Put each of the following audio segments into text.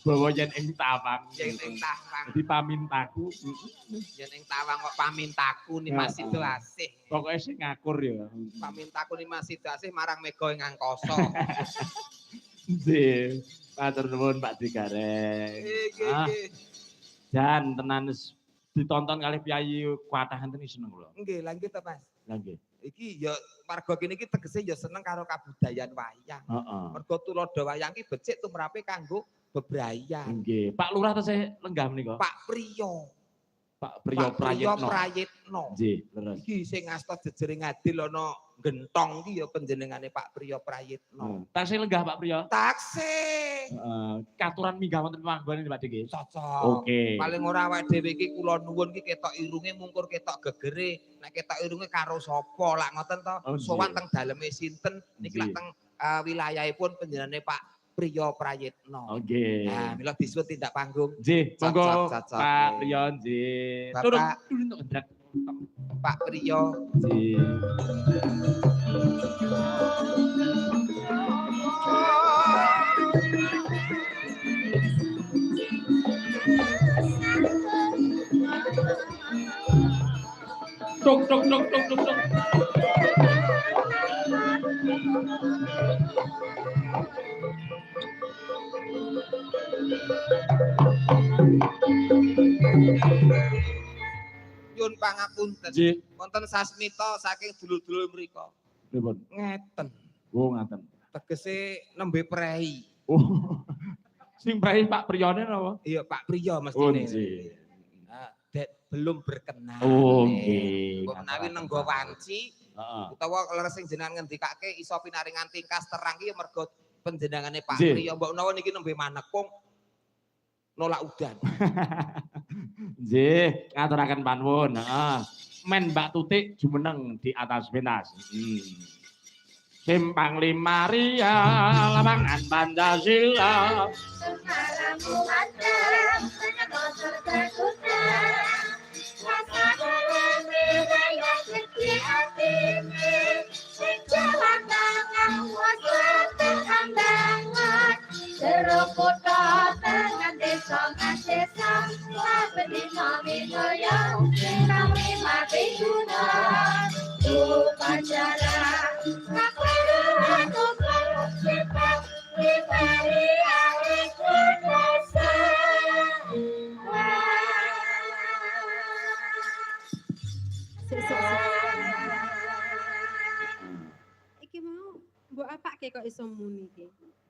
bawa yen ing tawang. Yen ing tawang. Dadi pamintaku. Yen ing tawang kok pamintaku ni Mas Sido asih. Pokoke sing ngakur ya. Pamintaku ni Mas Sido asih marang Mega ing angkasa. Nggih. Matur nuwun Pak Digareng. Nggih. Jan tenan ditonton kali piyayi kuatah enten seneng kula. Nggih, lha nggih to Mas. Lah nggih. Iki ya warga kene iki tegese ya seneng karo kabudayan wayang. Heeh. Mergo tulodo wayang ki becik tumrape kanggo bebrayang. Nggih, Pak Lurah tesih lenggah menika. Pak Priyo. Pak Priyo Prayitno. Nggih, leres. Iki sing ngasta jejering adil ana Gentong ki ya panjenengane Pak Priyo Prayitno. Tasih lenggah Pak Priyo? Taksih. Heeh, katuran minggah wonten panggonan Pak Dik. Cocok. Oke. Paling ora awake dhewe iki kula nuwun ki ketok irunge mungkur ketok gegere. Nek ketok irunge karo sapa lak ngoten to? Sowan teng daleme sinten niki lak teng wilayahipun panjenengane Pak Priyo Prayitno. Oke. Nah, mila disuwun tindak panggung. Nggih, monggo Pak Priyo nggih. Turun untuk ngendrak. Pak Priyo. Nggih. Tok tok tok tok tok tok. Nyun pangapunten. Wonten sasmita saking dulur-dulur mriku. Pripun? Ngeten. Oh, ngaten. Tegese nembe prei. Oh. Sing prei Pak Priyone napa? Iya, Pak Priyo mestine. Oh, nggih. Belum berkenan. Oh, nggih. Menawi nenggo wanci, utawa leres sing jenengan ngendikake iso pinaringan tingkas terang ki mergo panjenengane Pak Priyo. Mbok menawa niki nembe manekung nolak udan. Nggih, ngaturaken panuwun. Heeh. Men Mbak Tutik jumeneng di atas pentas. Simpang Lima Ria, lapangan Pancasila. Semaramu ada, menyebut terkuda. Rasa dalam budaya kecil hati ini. Sing jalan tangan, kuasa terhambangan. Serokoto dengan desa desa. Saben dina minaya, Simpang Lima Biguna. Upacara, kaparuhan tukang Simpang Lima Ria ikut rasa. Iki mau mbok apake kok iso muni iki?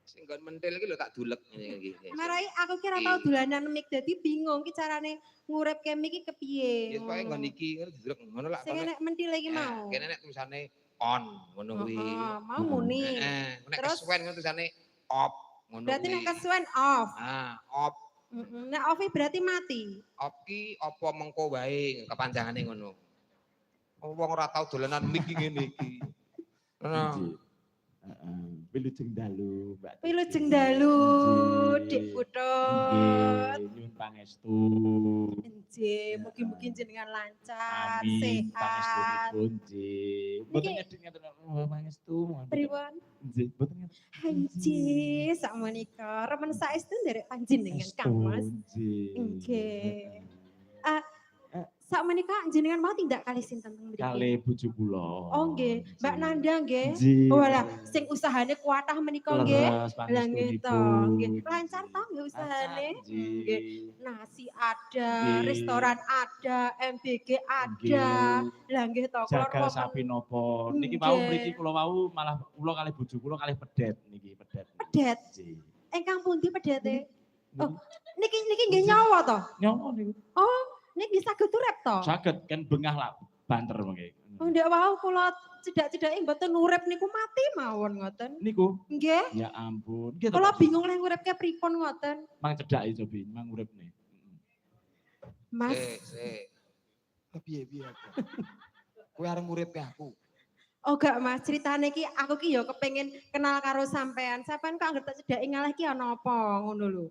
Sing nggon mentil iki lho tak dulek ngene iki. Marai aku kira tau dolanan mic dadi bingung ki carane nguripke mic iki kepiye. Ya pokoke nggon iki dulek ngono lak. Sing enek mentil iki mau. Kene nek tulisane on ngono kuwi. Mau muni. Nek kesuwen ngono tulisane off ngono kuwi. Berarti nek kesuwen off. Off. Nek off berarti mati. Off ki apa mengko wae kepanjangane ngono. Wong ora tau dolanan mic ngene iki. Ngono. Wilujeng dalu, Mbak. Wilujeng dalu, Dik Putut. Nyuwun pangestu. Nggih, mugi-mugi jenengan lancar, Amin. sehat. Pangestunipun nggih. Mboten ngedhek ngeten pangestu. Pripun? Nggih, mboten ngeten. Anjir, sakmenika remen saestu nderek panjenengan Kang Mas. Nggih. Sakmenika jenengan mau tindak kali sinten teng mriki? Kali bojo kula. Oh nggih, Mbak Nanda nggih. Nggih. Walah, sing usahane kuatah menika nggih. Lah nggih to, nggih. Lancar to nggih usahane? Nggih. Nasi ada, restoran ada, MBG ada. Lah nggih to, kula jagal sapi nopo. Niki wau mriki kula wau malah kula kali bojo kula kali pedet niki, pedet. Pedet. Engkang pundi pedete? Oh, niki nggih nyawa to? Nyawa niku. Oh, niki saged urip to? Saged kan bengah lah banter mengke. Oh, ndak wau kula cedak-cedake mboten urip niku mati mawon ngoten. Niku? Nggih. Ya ampun. Kula bingung lek nguripke pripun ngoten. Mang cedhake cobi, mang uripne. Mas. Piye kowe arep nguripke aku? Oh gak Mas, ceritane ki aku ki ya kepengin kenal karo sampean. Sampean kok anggere tak cedhaki ngalah ki ana apa ngono lho.